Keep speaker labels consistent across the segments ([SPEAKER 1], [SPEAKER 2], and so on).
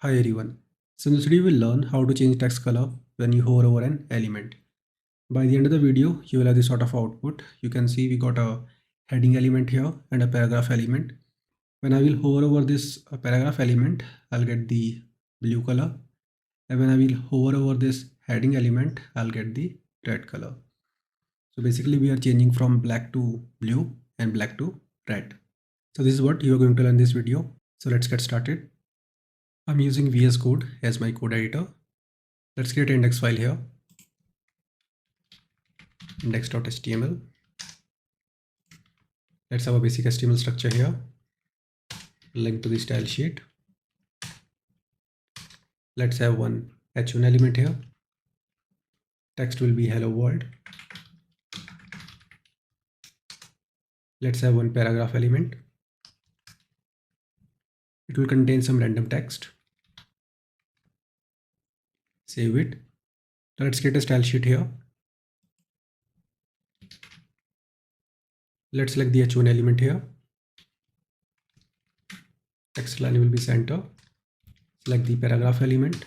[SPEAKER 1] Hi everyone. So in this video we will learn how to change text color when you hover over an element. By the end of the video you will have this sort of output. You can see we got a heading element here and a paragraph element. When I will hover over this paragraph element, I'll get the blue color, and when I will hover over this heading element, I'll get the red color. So basically we are changing from black to blue and black to red. So this is what you are going to learn in this video. So let's get started. I'm using VS Code as my code editor. Let's create an index file here, index.html. Let's have a basic HTML structure here, link to the style sheet. Let's have one h1 element here. Text will be hello world. Let's have one paragraph element. It will contain some random text. Save it. Let's create a style sheet here. Let's select the h1 element here. Text line will be center. Select the paragraph element.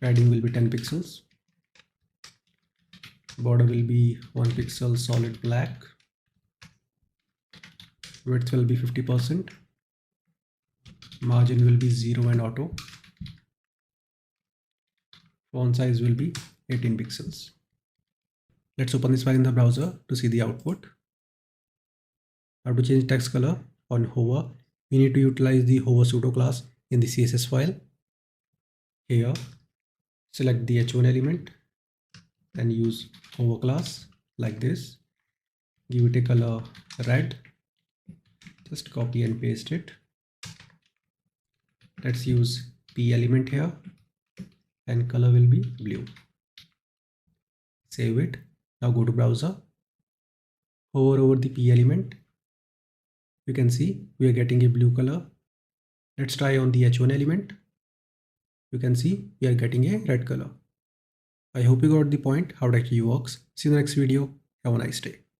[SPEAKER 1] Padding will be 10 pixels. Border will be 1 pixel solid black. Width will be 50%. Margin will be 0 and auto. Font size will be 18 pixels. Let's open this file in the browser to see the output. How to change text color on hover? We need to utilize the hover pseudo class in the CSS file. Here, select the h1 element and use hover class like this. Give it a color red. Just copy and paste it. Let's use p element here and color will be blue. Save it. Now go to browser. Hover over the p element. You can see we are getting a blue color. Let's try on the h1 element. You can see we are getting a red color. I hope you got the point how it actually works. See you in the next video. Have a nice day.